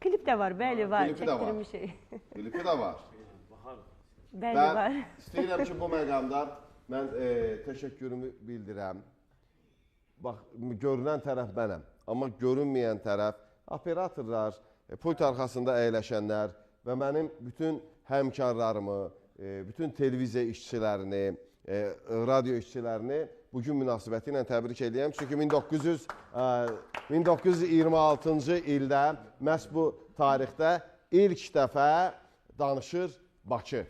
Klip de var, bəli var. Klipi də var. Çəkdirilmiş şey. Klipi də var. Bəli Mən var. istəyirəm ki, bu məqamda mən təşəkkürümü bildirəm. Bax, görünən tərəf mənəm. Amma görünməyən tərəf operatorlar, pult arxasında əyləşənlər və mənim bütün həmkarlarımı, bütün televiziya işçilərini, radio işçilərini bugün münasibəti ilə təbrik edirəm. Çünki 1926-cı ildə məhz bu tarixdə ilk dəfə danışır Bakı.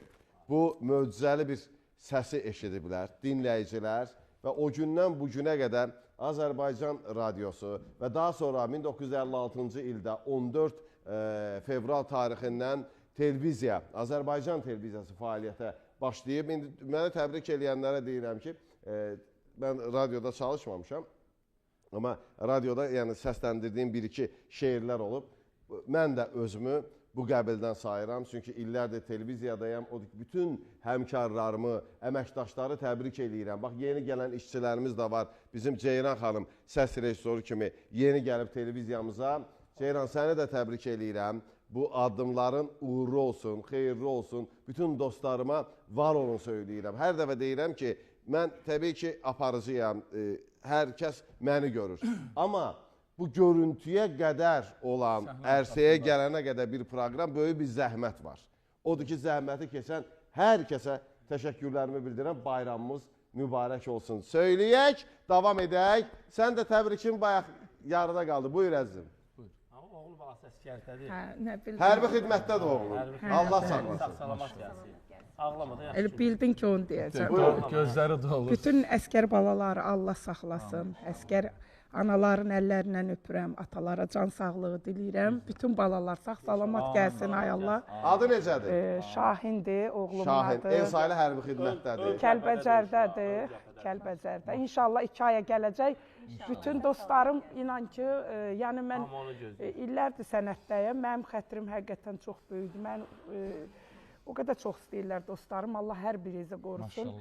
Bu möcüzəli bir səsi eşidiblər, dinləyicilər və o gündən bu günə qədər Azərbaycan radiosu və daha sonra 1956-cı ildə 14 fevral tarixindən televiziya, Azərbaycan televiziyası fəaliyyətə başlayıb. Mənə təbrik eləyənlərə deyirəm ki, mən radioda çalışmamışam, amma radioda yəni səsləndirdiyim bir-iki şeirlər olub. Mən də özümü bu qəbildən sayıram, çünki illərdir televiziyadayam, o bütün həmkarlarımı, əməkdaşları təbrik eləyirəm. Bax, yeni gələn işçilərimiz də var, bizim Ceyran xanım səs rejissoru kimi yeni gəlib televiziyamıza. Ceyran, səni də təbrik eləyirəm. Bu addımların uğurlu olsun, xeyirli olsun, bütün dostlarıma var olun söyləyirəm. Hər dəfə deyirəm ki, mən təbii ki, aparıcıyam, hər kəs məni görür. Amma bu görüntüyə qədər olan, ərsəyə gələnə qədər bir proqram, böyük bir zəhmət var. Odur ki, zəhməti keçən hər kəsə təşəkkürlərimi bildirəm. Bayramımız mübarək olsun. Söyləyək, davam edək. Sən də təbrikin bayaq yarıda qaldı. Buyur əzizim. Oğul balası əskərdədir. Hərbi xidmətdədir oğlum. Allah sağlasın. Sağ-salamat gəlsin. Ağlamadı, yaxşı. Elə bildin ki, onu deyəcəm. Gözləri dolur. Bütün əskər balaları Allah saxlasın. Əskər anaların əllərindən öpürəm, atalara can sağlığı diləyirəm. Bütün balalar sağ-salamat gəlsin, ay Allah. Adı necədir? Şahindir, oğlumun Şahin. adı. El sayılı hərbi xidmətdədir. Kəlbəcərdədir. Kəlbəcərdə. İnşallah 2 aya gələcək. Bütün dostlarım inan ki, yəni mən illərdir sənətdəyəm. Mənim xətrim həqiqətən çox böyükdür. Mən o qədər çox istəyirlər dostlarım. Allah hər birinizi qorusun.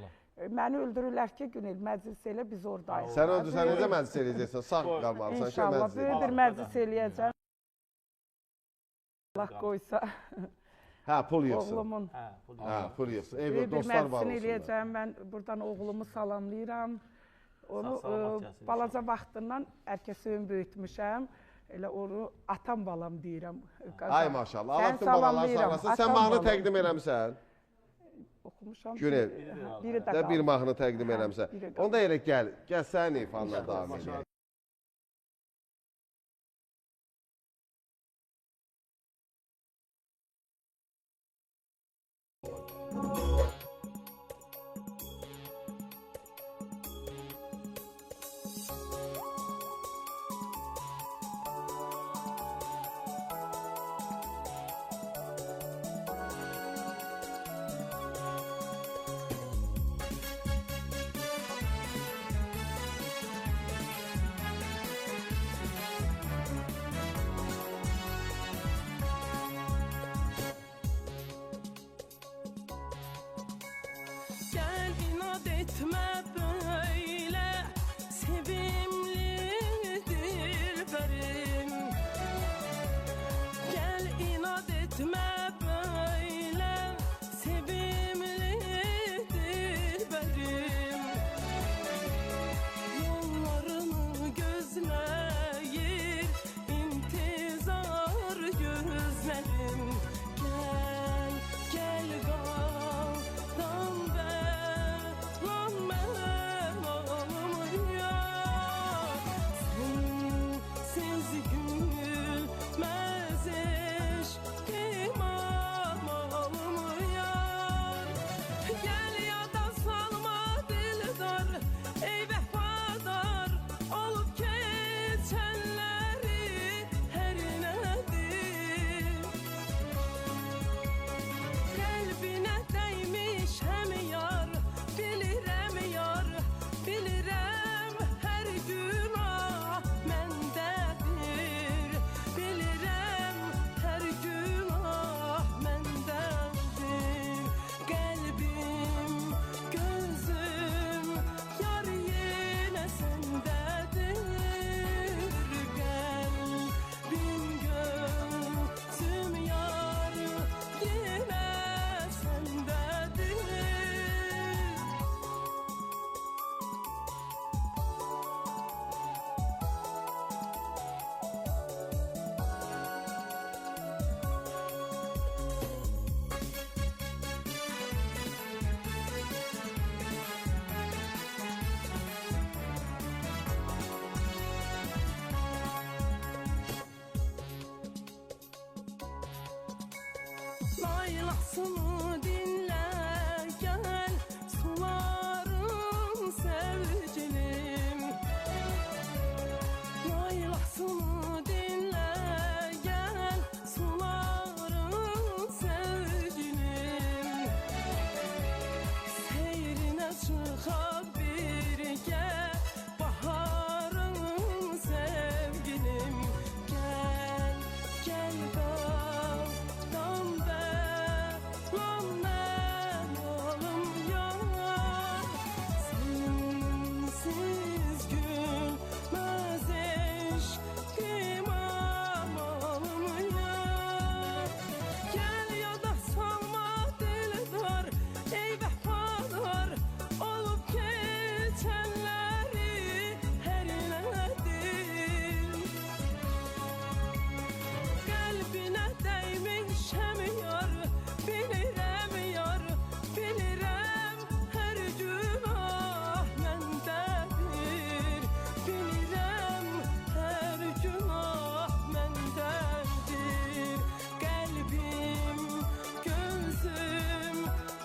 Məni öldürürlər ki, Günel, məclis elə biz oradayıq. Sən öldürsən, necə məclis eləyəcəksən? Sağ qalmalısan ki, İnşallah, məclis böyük bir məclis eləyəcəm. Allah qoysa. Hə, pul yığsın. Oğlumun. Hə, pul yığsın. Böyük bir Dostlar var məclisini olsunlar. eləyəcəm. Mən buradan oğlumu salamlayıram. Onu balaca vaxtından ərkəsiyim böyütmüşəm. Elə onu atam balam deyirəm. Ay maşallah, Allah bütün balalar sağlasın. Sən mahnı təqdim eləmsən? Oxumuşam. Günel, Biri də bir qaldı. mahnı təqdim eləmsən. Onda elə gəl sən ifanla davam edək. Gel inat etme böyle, sevimli dilberim. Gel inat etme böyle, sevimli dilberim. Yollarını gözleyir, intizar gözlerim. Gel, gel kal. Lan Yaylasını dinle gel sularım sevgilim. Yaylasını dinle gel sularım sevgilim. Seyrine çıka birge baharım sevgilim. Gel gel dağdan lan ben oğlum yar. Sensiz gülmez eşkim amalım yar. Gel ya da salma dildar ey vefadar olup geçenleri her nedir. Kalbine değmişem yar, bilirem yar, bilirem her günah mendedir. Bilirem her günah mendedir. Kalbim, gözüm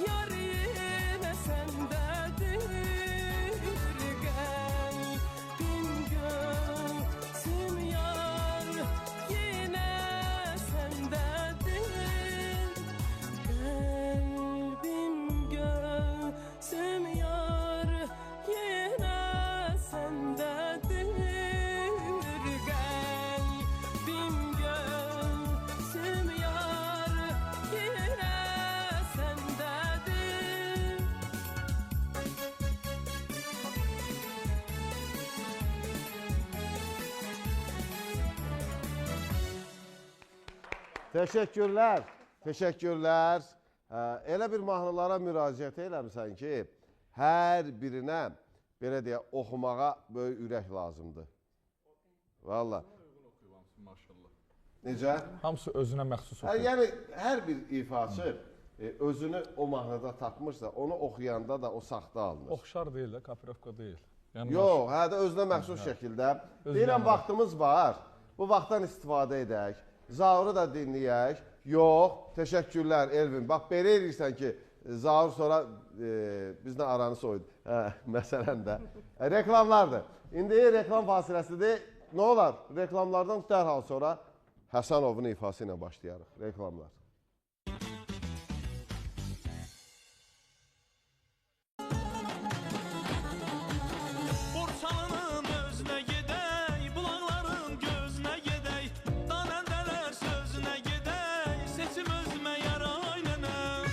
yar yine sendedir. Kalbim, gözüm yar yine sendedir. Kalbim, gözüm yar yine sendedir. Kalbim, gözüm yar yine sendedir. Təşəkkürlər, təşəkkürlər. Elə bir mahnılara müraciət eləmirsən ki, hər birinə, belə deyə, oxumağa böyük ürək lazımdır. Valla. Necə? Hamısı özünə məxsus oxuyur. Yəni, hər bir ifaçı özünü o mahnıda tapmışsa, onu oxuyanda da o saxta alınır. Oxşar deyil də, kapirovka deyil. Yəni, Yox, hə də özünə məxsus şəkildə. Deyirəm, vaxtımız var, bu vaxtdan istifadə edək, Zauru da dinləyək. Yox, təşəkkürlər Elvin. Bax, belə edirsən ki, Zaur sonra bizlə aranı soydu. Məsələn də. Reklamlardır. İndi reklam fasiləsidir. Nə olar? Reklamlardan dərhal sonra Həsənovun ifası ilə başlayarıq. Reklamlar. Borçalının özünə gedək, bulaqların gözünə gedək, danəndələr sözünə gedək, seçim özümə yaray nənəm.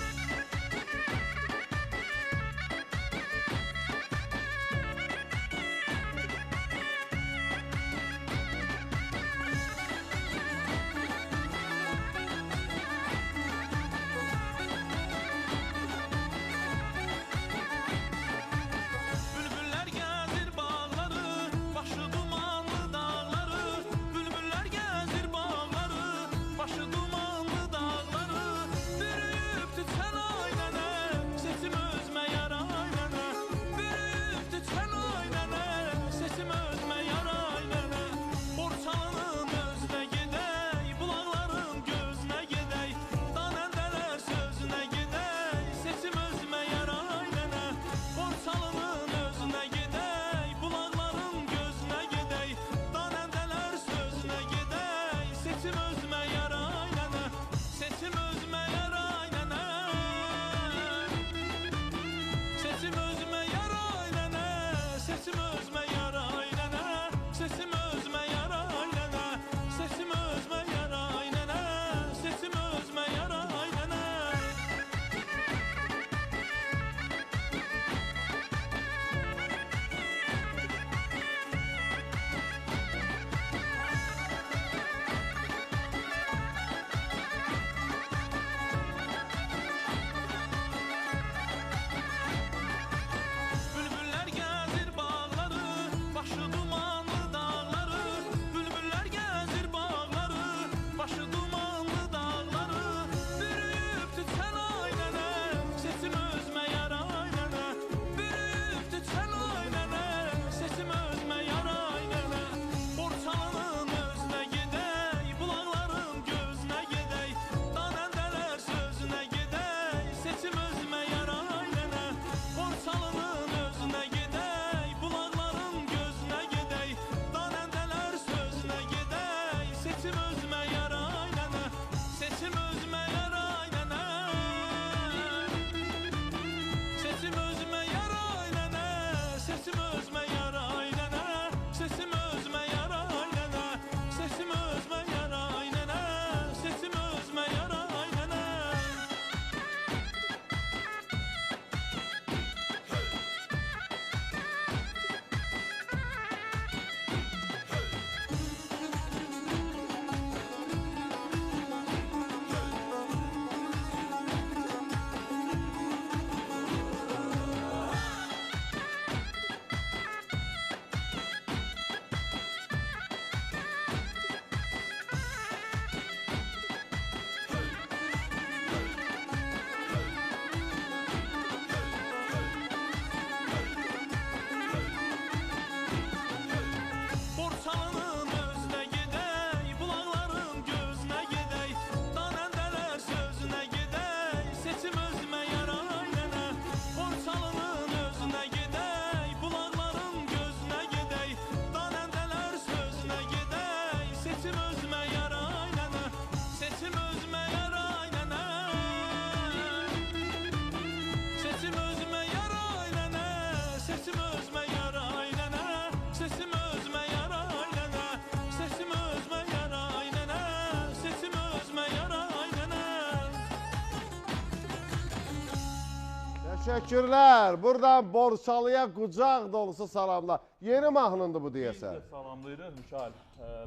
Təşəkkürlər. Buradan Borçalıya qucaq dolusu salamlar. Yeni mahnındır bu deyəsən. Salamlayırıq Mikail.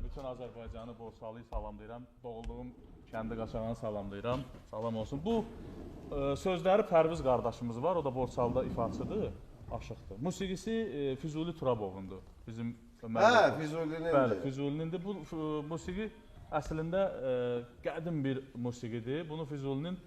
Bütün Azərbaycanı, Borçalıyı salamlayıram. Doğulduğum kəndi Qaçağanı salamlayıram. Salam olsun. Bu sözləri Pərviz qardaşımız var. O da Borçalıda ifaçıdır, aşıqdır. Musiqisi Füzuli Turabovundur. Bizim Füzulinindir. Bəli, Füzulinindir. Bu musiqi əslində qədim bir musiqidir. Bunu Füzulinin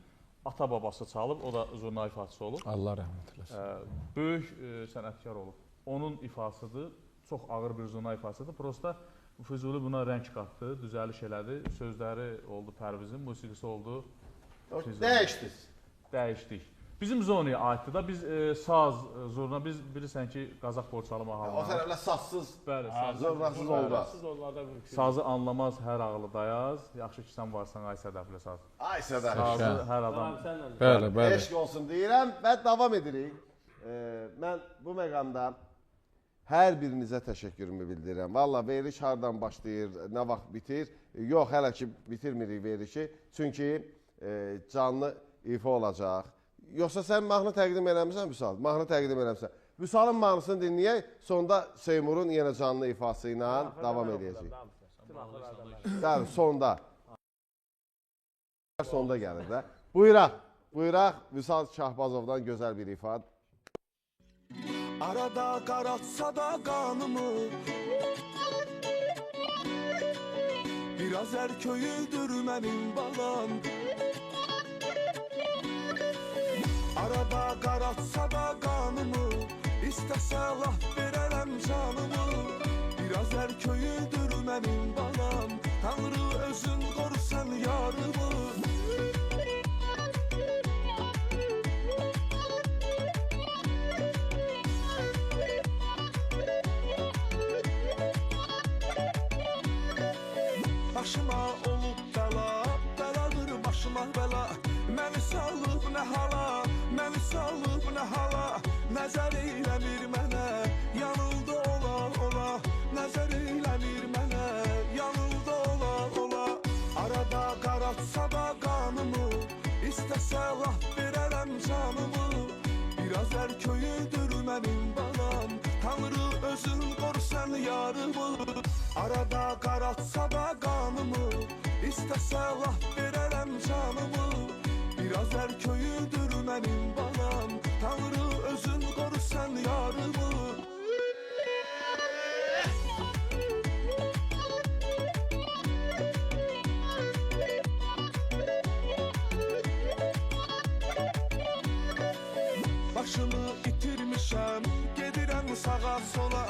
ata-babası çalıb, o da zurna ifaçısı olub. Allah rəhmət eləsin. Böyük sənətkar olub. Onun ifasıdır, çox ağır bir zurna ifasıdır. Prosta Füzuli buna rəng qatdı, düzəliş elədi. Sözləri oldu Pərvizin, musiqisi oldu Dəyişdiniz. Dəyişdik. Bizim zonaya aiddir da, biz saz, zurna, biz bilirsən ki, Qazaq Borçalı O mahalına. tərəflə sassız, Bəli, zurnasız olmaz. Sazı anlamaz hər ağlı dayaz, yaxşı ki sən varsan ay sədəfli saz. Ay Sədər. Sazı hər adam. Bəli. Bəli, Eşq olsun deyirəm və davam edirik. Mən bu məqamda hər birinizə təşəkkürümü bildirirəm. Valla veriliş hardan başlayır, nə vaxt bitir? Yox, hələ ki bitirmirik verilişi. Çünki canlı ifa olacaq. Yoxsa sən mahnı təqdim eləmirsən Vüsal? Mahnı təqdim eləmirsən. Vüsalın mahnısını dinləyək, sonda Seymurun yenə canlı ifası ilə davam edəcək. Yəni, sonda. Sonda gəlir də. Buyuraq Vüsal Şahbazovdan gözəl bir ifa. Arada qaratsa da qanımı, biraz erköyüdür mənim balam. Arada qaratsa da qanımı, istəsə laf verərəm canımı. Biraz erköyüdür mənim balam, Tanrı özün qorusan yarımı. Başıma olub bəla, bəladır başıma bəla. Məni salıb nə hala, məni salıb nə hala. Nəzər eyləmir mənə, yanıldı ola. Nəzər eyləmir mənə, yanıldı ola. Arada qaratsa da qanımı, istəsə laf verərəm canımı. Biraz erköyüdür mənim balam, Tanrı özün qorusan yarımı. Arada qaratsa da qanımı, istəsə laf verərəm canımı. Biraz erköyüdür mənim balam, Tanrı özün qorusan yarımı. Başımı itirmişəm, gedirəm sağa sola.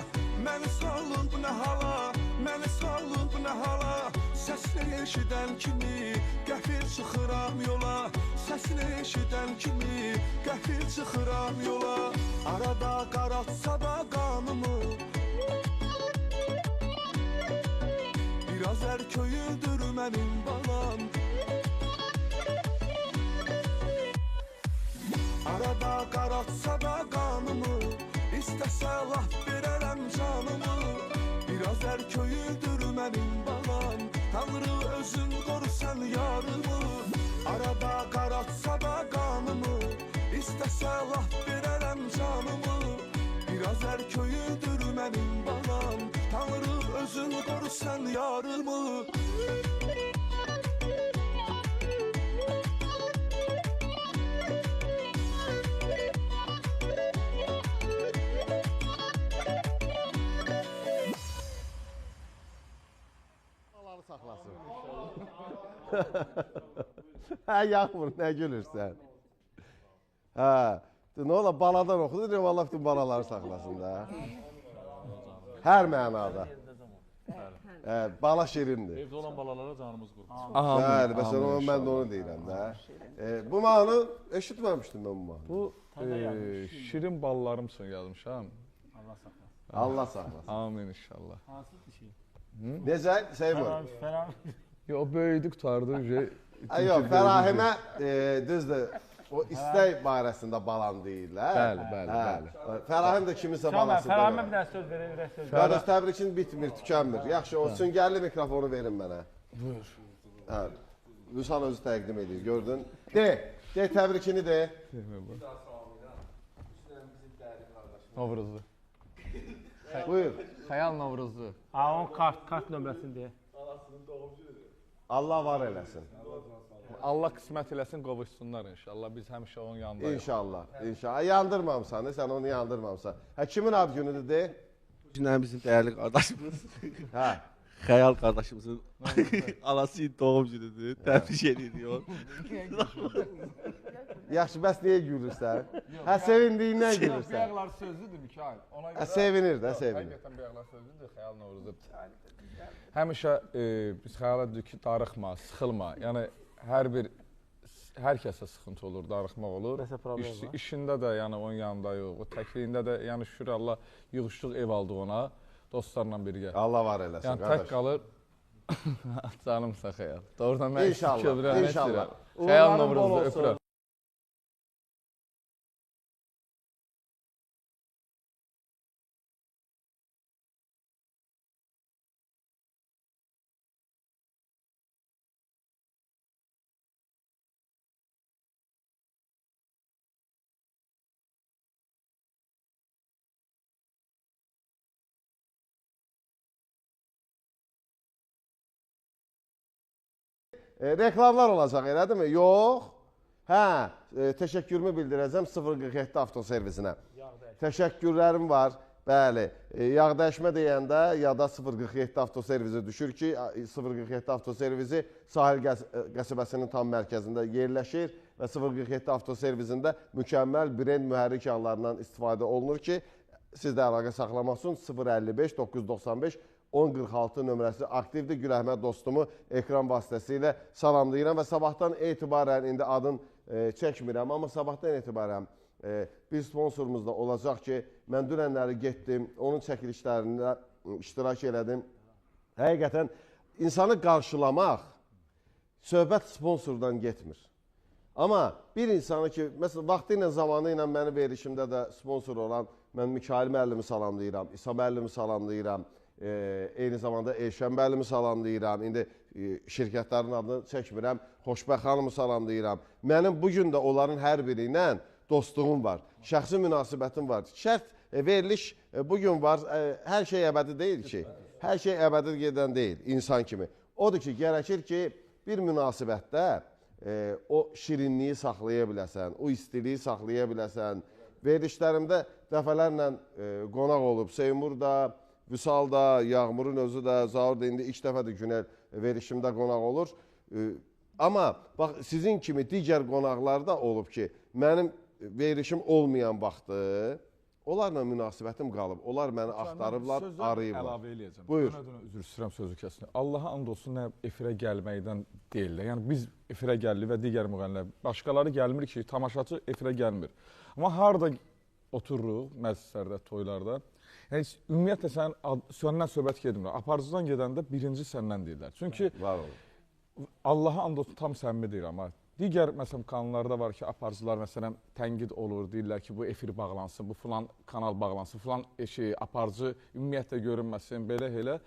Məni salıb nə hala, məni salıb nə hala. Səsini eşidən kimi qəfil çıxıram yola. Səsini eşidən kimi qəfil çıxıram yola. Arada qaratsa da qanımı, biraz erköyüdür mənim balam. Arada qaratsa da qanımı, istəsə laf verərəm canımı. Biraz erköyüdür mənim balam, Tanrı özün qorusan yarımı. Arada qaratsa da qanımı, istəsə laf verərəm canımı. Biraz erköyüdür mənim balam, Tanrı özün qorusan yarımı. Saxlasın. Hə, Yaxmur, nə gülürsən? Hə, nə ola, baladan oxudu, deyəm, Allah bütün balaları saxlasın da. Hər mənada. Bala şirindir. Evdə olan balalara canımız qurban. Bəli, məsələn, mən də onu deyirəm də. Bu mahnı, eşitməmişdim mən bu mahnı. Bu şirin balalarım üçün yazmışam. Allah saxlasın. Amin inşallah. Hansı bir şey? Necə, Seymur? O böyüdü, qutardı. Yox, Fərahimə düzdür, o istək barəsində balan deyirlər. Bəli. Fərahim də kimisə balasıdır. Fərahimə bir dənə söz verir, söz verir. Qardaş, təbrikin bitmir, tükənmir. Yaxşı, o süngərli mikrofonu verin mənə. Buyur. Vüsal özü təqdim edir, gördün. De, təbrikini de. Novruzlu. Buyur. Xəyal Novruzlu. Onun kart nömrəsini deyə. Allah var eləsin. Allah qismət eləsin, qovuşsunlar inşallah. Biz həmişə onun yanındayıq. İnşallah. İnşallah. Yandırmamısan, sən onu yandırmamısan. Kimin ad günüdür de? Günlər bizim dəyərli qardaşımız. Hə. Xəyal qardaşımızın anası doğum günüdür. Təbrik edirik. Yaxşı, bəs niyə gülürsən? Hə, sevindiyindən gülürsən. Bəyaqlar sözlüdür Mikail. Ona görə Sevinir də, sevinir. Həqiqətən bəyaqlar sözlüdür, Xəyal Novruzlu. Həmişə biz xəyal edirik ki, darıxma, sıxılma. Yəni hər kəsə sıxıntı olur, darıxmaq olur. İşində də, yəni onun yanında yox, o təkliyində də, yəni şükür Allah yığışdıq ev aldıq ona, dostlarla birgə. Allah var eləsin, yəni qardaş. tək qalır, canımsa Xəyal. Doğrudan mən İnşallah, inşallah. Xəyal Novruzlu öpürəm. Reklamlar olacaq, elədirmi? Yox. Hə, təşəkkürümü bildirəcəm 047 avtoservisinə. Təşəkkürlərim var. Bəli, yağ dəyişmə deyəndə yada 047 avtoservisi düşür ki, 047 avtoservisi sahil qəsəbəsinin tam mərkəzində yerləşir və 047 avtoservisində mükəmməl brend mühərrik yağlarından istifadə olunur ki, siz də əlaqə saxlamaq üçün 055 995 1046 nömrəsi aktivdir. Gül Əhməd dostumu ekran vasitəsilə salamlayıram və sabahdan etibarən, indi adın çəkmirəm, amma sabahdan etibarən bir sponsorumuz da olacaq ki, mən dünənləri getdim, onun çəkilişlərində iştirak elədim. Həqiqətən insanı qarşılamaq söhbət sponsordan getmir. Amma bir insanı ki, məsələn, vaxtı ilə, zamanı ilə mənim verilişimdə də sponsor olan, mən Mikail müəllimi salamlayıram, İsa müəllimi salamlayıram, eyni zamanda Elşən müəllimi salamlayıram, indi şirkətlərin adını çəkmirəm, Xoşbəxt xanımı salamlayıram. Mənim bugün də onların hər biri ilə dostluğum var, şəxsi münasibətim var. Şərt veriliş bugün var, hər şey əbədi deyil ki, hər şey əbədi gedən deyil, insan kimi. Odur ki, gərəkir ki, bir münasibətdə o şirinliyi saxlaya biləsən, o istiliyi saxlaya biləsən. Verilişlərimdə dəfələrlə qonaq olub, Seymur da, Vüsal da, Yağmurun özü də, Zaur da indi ilk dəfədir Günel verilişimdə qonaq olur. Amma bax, sizin kimi digər qonaqlar da olub ki, mənim verilişim olmayan vaxtı, onlarla münasibətim qalıb. Onlar məni axtarıblar, arayıblar. Əlavə eləyəcəm. Buyur. Üzr istəyirəm sözü kəsin. Allaha and olsun, nə efirə gəlməkdən deyil. Yəni biz efirə gəlirik və digər müğənnilər. Başqaları gəlmir ki, tamaşaçı efirə gəlmir. Amma harada otururuq, məclislərdə, toylarda, yəni ümumiyyətlə səndən söhbət gedmir. Aparıcıdan gedəndə birinci səndən deyirlər. Çünki Allaha and olsun tam səmimi deyir, amma digər məsələn kanallarda var ki, aparıcılar məsələn tənqid olur, deyirlər ki, bu efir bağlansın, bu filan kanal bağlansın, filan aparıcı ümumiyyətlə görünməsin, belə.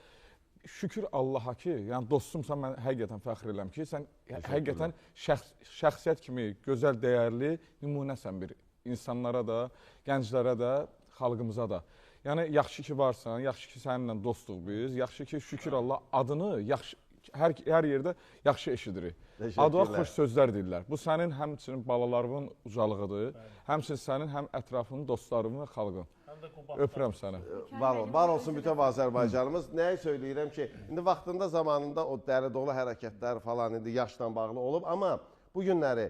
Şükür Allaha ki, yəni dostumsan, mən həqiqətən fəxr edirəm ki, sən həqiqətən şəxsiyyət kimi gözəl, dəyərli nümunəsən bir insanlara da, gənclərə də, xalqımıza da. Yəni, yaxşı ki varsan, yaxşı ki səninlə dostuq biz, yaxşı ki şükür Allah adını hər yerdə yaxşı eşidirik. Adı xoş sözlər deyirlər. Bu sənin həmçinin balalarının ucalığıdır, həmçinin sənin həm ətrafının, dostlarının və xalqın. Öpürəm səni. Var olsun bütün Azərbaycanımız. Nəyi söyləyirəm ki, indi vaxtında, zamanında o dəli dolu hərəkətlər falan indi yaşla bağlı olub, amma bu günləri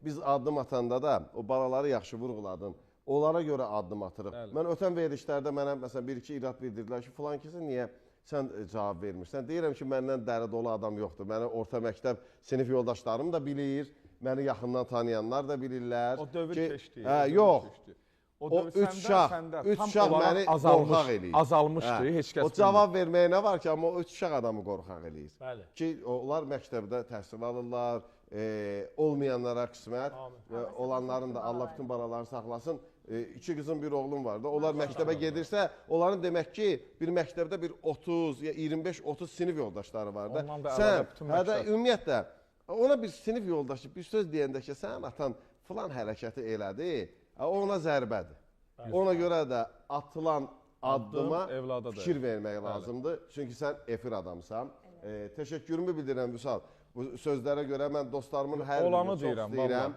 biz addım atanda da o balaları yaxşı vurğuladın. Onlara görə addım atırıq. Mən ötən verilişlərdə mənə məsələn bir-iki irad bildirdilər ki, filan kəsə niyə sən cavab vermirsən? Deyirəm ki, məndən dəri dolu adam yoxdur. Məni orta məktəb sinif yoldaşlarım da bilir, məni yaxından tanıyanlar da bilirlər. O dövr keçdi. Yox, o üç uşaq məni qorxaq eləyir. Azalmışdı, heç kəs. O cavab verməyə nə var ki, amma o üç uşaq adamı qorxaq eləyir. Ki, onlar məktəbdə təhsil alırlar, olmayanlara qismət, olanların da Allah bütün balaları saxlasın. İki qızım, bir oğlum var da. Onlar məktəbə gedirsə, onların demək ki, bir məktəbdə bir 30, 25-30 sinif yoldaşları var da. Sən, ümumiyyətlə, ona bir sinif yoldaşı bir söz deyəndə ki, sən atan filan hərəkəti elədi, ona zərbədir. Ona görə də atılan addıma evlada da fikir vermək lazımdır. Çünki sən efir adamsan. Təşəkkürümü bildirirəm Vüsal. Bu sözlərə görə mən dostlarımın hər birini çox istəyirəm.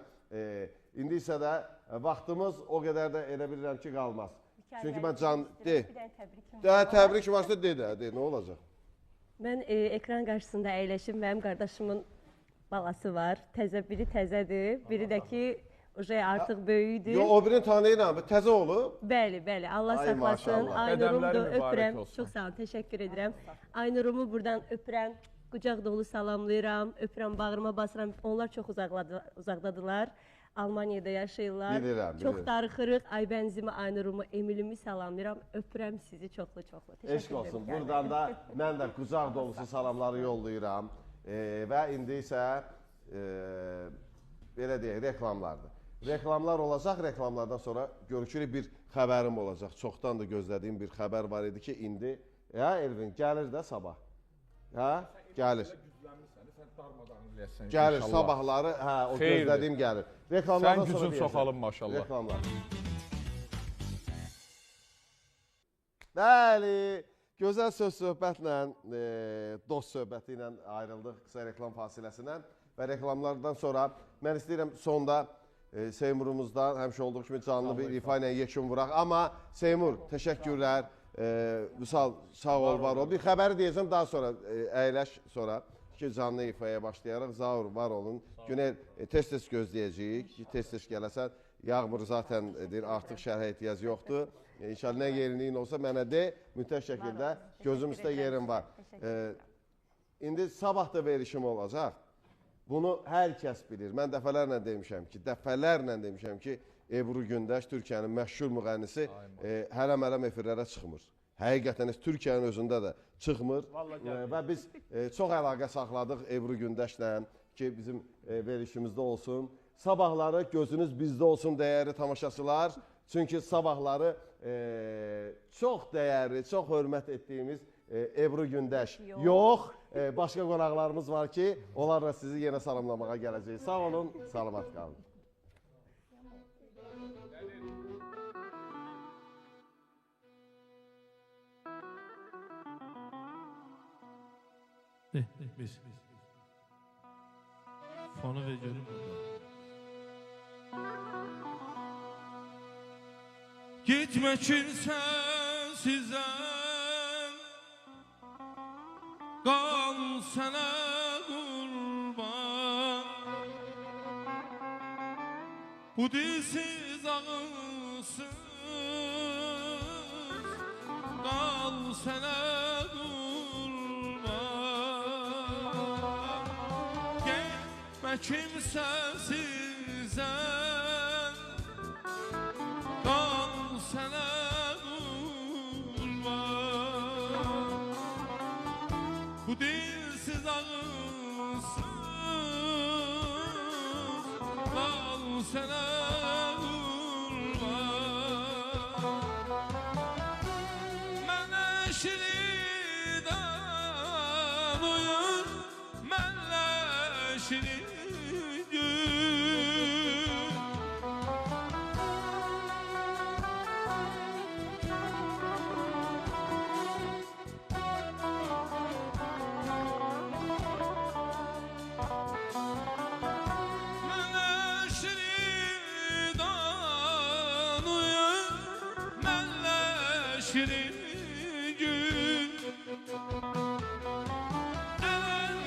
İndi isə də vaxtımız o qədər də elə bilirəm ki, qalmaz. Çünki mən can... Təbrik varsa de, nə olacaq? Mən ekran qarşısında əyləşim, mənim qardaşımın balası var. Biri təzədir, biri də ki, artıq böyüdür. O birini tanıyıram, təzə olub. Bəli, Allah saxlasın. Aynurumdur, öpürəm. Çox sağ olun, təşəkkür edirəm. Aynurumu buradan öpürəm, qucaq dolu salamlayıram, öpürəm, bağrıma basıram. Onlar çox uzaqdadılar. Almaniyada yaşayırlar. Bilirəm. Çox darıxırıq. Aybənzimi, Aynurumu, Emilimi salamlayıram. Öpürəm sizi çoxlu-çoxlu. Eşq olsun. Buradan da mən də qucaq dolusu salamları yollayıram. Və indi isə belə deyək, reklamlardır. Reklamlar olacaq, reklamlardan sonra görüşürük, bir xəbərim olacaq. Çoxdan da gözlədiyim bir xəbər var idi ki, indi, Elvin, gəlir də sabah. Gəlir. Gəlir, sabahları, o gözlədiyim gəlir. Sən gücün çoxalın, maşallah. Reklamlar. Bəli, gözəl söz-söhbətlə, dost söhbəti ilə ayrıldıq qısa reklam fasiləsindən. Və reklamlardan sonra mən istəyirəm sonda Seymurumuzdan həmişə olduğu kimi canlı bir ifa ilə yekun vuraq. Amma Seymur, təşəkkürlər. Vüsal, sağ ol, var ol. Bir xəbəri deyəcəm, daha sonra əyləş sonra ki, canlı ifaya başlayarıq. Zaur, var olun. Günel, tez-tez gözləyəcəyik ki, tez-tez gələsən. Yağmur zaten deyir, artıq şərhə ehtiyac yoxdur. İnşallah nə yerinliyin olsa mənə de, mütləq şəkildə gözüm üstə yerim var. İndi sabah da verişim olacaq. Bunu hər kəs bilir. Mən dəfələrlə demişəm ki, Ebru Gündeş, Türkiyənin məşhur müğənnisi, hələm-hələm efirlərə çıxmır. Həqiqətən Türkiyənin özündə də çıxmır. Və biz çox əlaqə saxladıq Ebru Gündeşlə ki, bizim verişimizdə olsun. Sabahları gözünüz bizdə olsun, dəyərli tamaşaçılar. Çünki sabahları çox dəyərli, çox hörmət etdiyimiz Ebru Gündeş yox, başqa qonaqlarımız var ki, onlarla sizi yenə salamlamağa gələcək. Sağ olun, salamat qalın. Biz. Fonu ve görün burada. Gitmek için sensizden kal sana kurban. Bu dilsiz ağılsız kal sana kimsəsizən qal sənə qurban. Bu dilsiz ağılsız qal sənə qurban. Mənə şiridən uyur, mənlə şirin şirin gün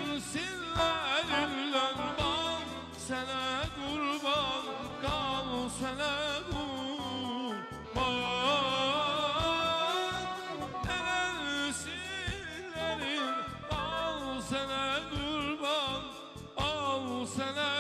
Elsinlerler bal sana kurban kal sana kurban. Elsinlerin al sana kurban al sana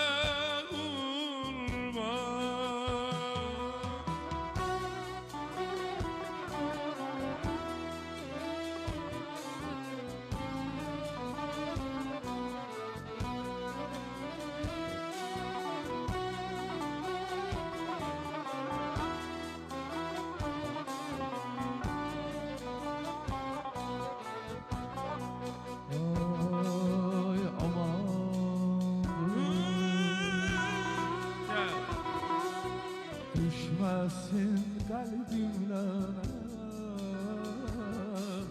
düşmesin kalbimle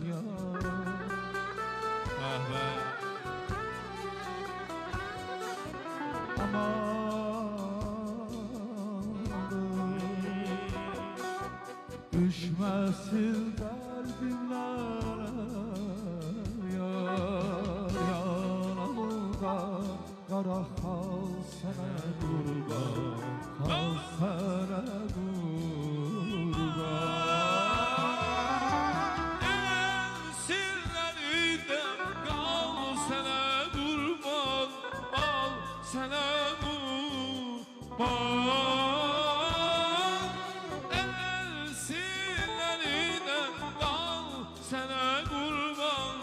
yar. Aman düşmesin kalbimle yar. Yanımda kara kal sana kurban, kal sana kurban. Sirlerinden kal sana kurban, al sana kurban. Sirlerinden kal sana kurban,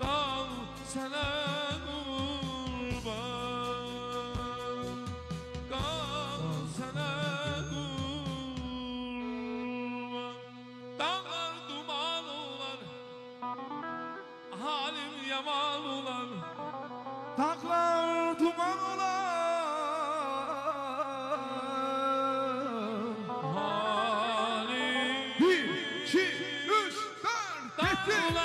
kal sana kurban, kal sana kurban. Dağlar duman olar, halim yaman olar. Dağlar duman olar, Halim bir, iki, üç, dört, dağlar